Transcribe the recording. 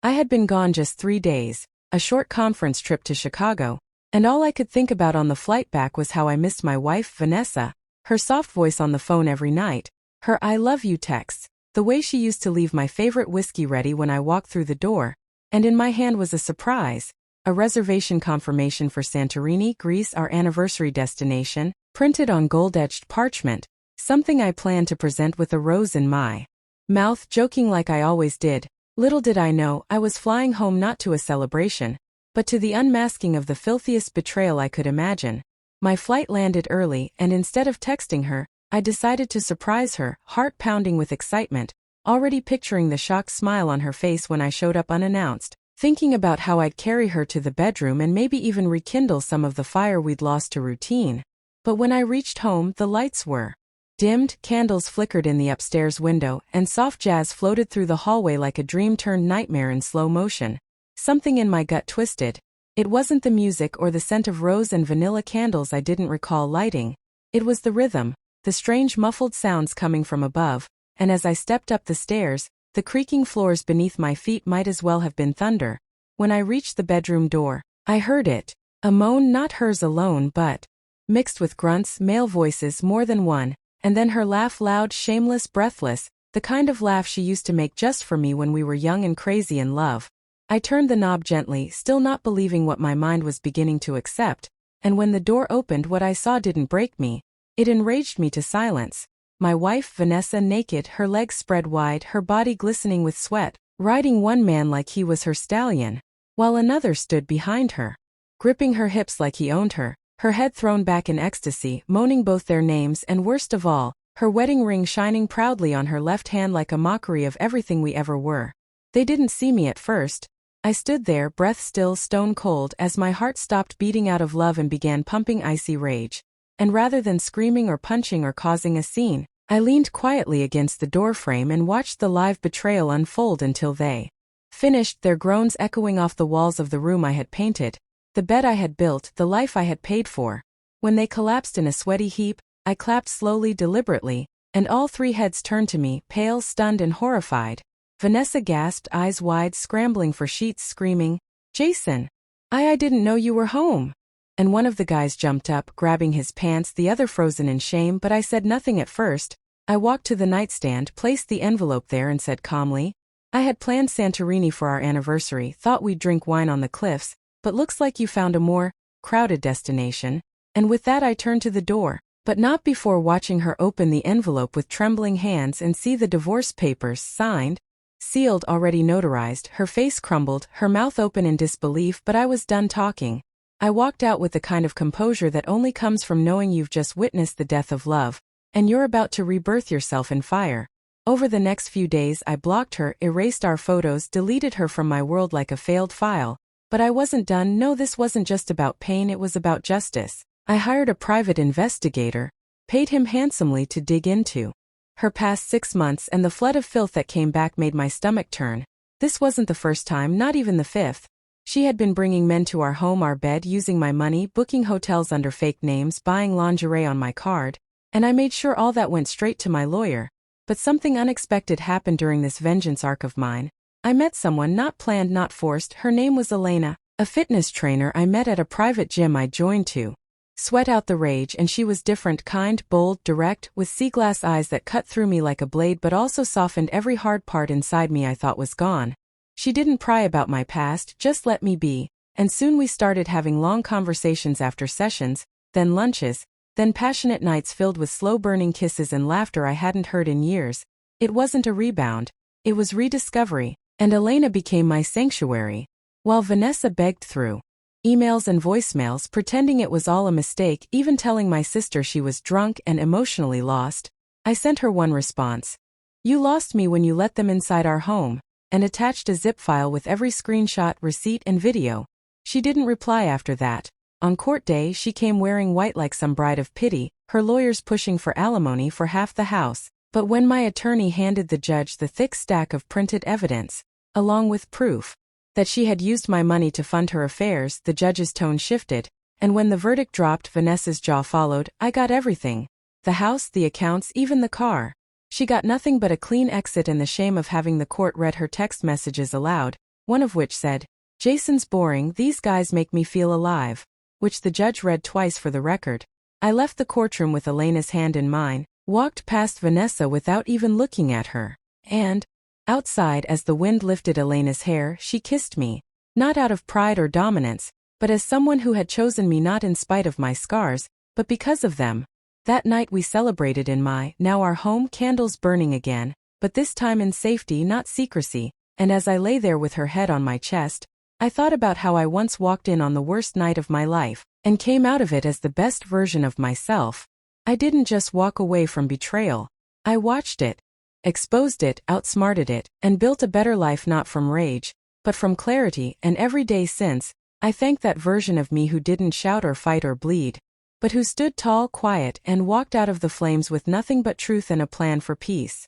I had been gone just 3 days, a short conference trip to Chicago, and all I could think about on the flight back was how I missed my wife, Vanessa, her soft voice on the phone every night, her I love you texts, the way she used to leave my favorite whiskey ready when I walked through the door, and in my hand was a surprise, a reservation confirmation for Santorini, Greece, our anniversary destination, printed on gold-edged parchment, something I planned to present with a rose in my mouth, joking like I always did. Little did I know, I was flying home not to a celebration, but to the unmasking of the filthiest betrayal I could imagine. My flight landed early, and instead of texting her, I decided to surprise her, heart pounding with excitement, already picturing the shocked smile on her face when I showed up unannounced, thinking about how I'd carry her to the bedroom and maybe even rekindle some of the fire we'd lost to routine. But when I reached home, the lights were dimmed, candles flickered in the upstairs window, and soft jazz floated through the hallway like a dream-turned-nightmare in slow motion. Something in my gut twisted. It wasn't the music or the scent of rose and vanilla candles I didn't recall lighting. It was the rhythm, the strange muffled sounds coming from above, and as I stepped up the stairs, the creaking floors beneath my feet might as well have been thunder. When I reached the bedroom door, I heard it. A moan, not hers alone but mixed with grunts, male voices, more than one, and then her laugh, loud, shameless, breathless, the kind of laugh she used to make just for me when we were young and crazy in love. I turned the knob gently, still not believing what my mind was beginning to accept, and when the door opened, what I saw didn't break me. It enraged me to silence. My wife, Vanessa, naked, her legs spread wide, her body glistening with sweat, riding one man like he was her stallion, while another stood behind her, gripping her hips like he owned her, her head thrown back in ecstasy, moaning both their names, and worst of all, her wedding ring shining proudly on her left hand like a mockery of everything we ever were. They didn't see me at first. I stood there, breath still, stone cold, as my heart stopped beating out of love and began pumping icy rage. And rather than screaming or punching or causing a scene, I leaned quietly against the doorframe and watched the live betrayal unfold until they finished, their groans echoing off the walls of the room I had painted, the bed I had built, the life I had paid for. When they collapsed in a sweaty heap, I clapped slowly, deliberately, and all three heads turned to me, pale, stunned, and horrified. Vanessa gasped, eyes wide, scrambling for sheets, screaming, "Jason! I didn't know you were home!" And one of the guys jumped up, grabbing his pants, the other frozen in shame, but I said nothing at first. I walked to the nightstand, placed the envelope there and said calmly, "I had planned Santorini for our anniversary, thought we'd drink wine on the cliffs, but looks like you found a more crowded destination." And with that I turned to the door, but not before watching her open the envelope with trembling hands and see the divorce papers, signed, sealed, already notarized. Her face crumbled, her mouth open in disbelief, but I was done talking. I walked out with the kind of composure that only comes from knowing you've just witnessed the death of love, and you're about to rebirth yourself in fire. Over the next few days I blocked her, erased our photos, deleted her from my world like a failed file. But I wasn't done. No, this wasn't just about pain, it was about justice. I hired a private investigator, paid him handsomely to dig into her past 6 months, and the flood of filth that came back made my stomach turn. This wasn't the first time, not even the 5th. She had been bringing men to our home, our bed, using my money, booking hotels under fake names, buying lingerie on my card, and I made sure all that went straight to my lawyer. But something unexpected happened during this vengeance arc of mine. I met someone, not planned, not forced. Her name was Elena, a fitness trainer I met at a private gym I joined to sweat out the rage, and she was different, kind, bold, direct, with sea glass eyes that cut through me like a blade but also softened every hard part inside me I thought was gone. She didn't pry about my past, just let me be, and soon we started having long conversations after sessions, then lunches, then passionate nights filled with slow-burning kisses and laughter I hadn't heard in years. It wasn't a rebound, it was rediscovery, and Elena became my sanctuary. While Vanessa begged through emails and voicemails, pretending it was all a mistake, even telling my sister she was drunk and emotionally lost, I sent her one response. "You lost me when you let them inside our home," and attached a zip file with every screenshot, receipt, and video. She didn't reply after that. On court day, she came wearing white like some bride of pity, her lawyers pushing for alimony for half the house. But when my attorney handed the judge the thick stack of printed evidence, along with proof that she had used my money to fund her affairs, the judge's tone shifted, and when the verdict dropped, Vanessa's jaw followed. I got everything. The house, the accounts, even the car. She got nothing but a clean exit and the shame of having the court read her text messages aloud. one of which said, "Jason's boring, these guys make me feel alive," which the judge read twice for the record. I left the courtroom with Elena's hand in mine, walked past Vanessa without even looking at her, and, outside as the wind lifted Elena's hair, she kissed me, not out of pride or dominance, but as someone who had chosen me not in spite of my scars, but because of them. That night we celebrated in now our home, candles burning again, but this time in safety, not secrecy, and as I lay there with her head on my chest, I thought about how I once walked in on the worst night of my life, and came out of it as the best version of myself. I didn't just walk away from betrayal. I watched it, exposed it, outsmarted it, and built a better life not from rage, but from clarity, and every day since, I thank that version of me who didn't shout or fight or bleed, but who stood tall, quiet, and walked out of the flames with nothing but truth and a plan for peace.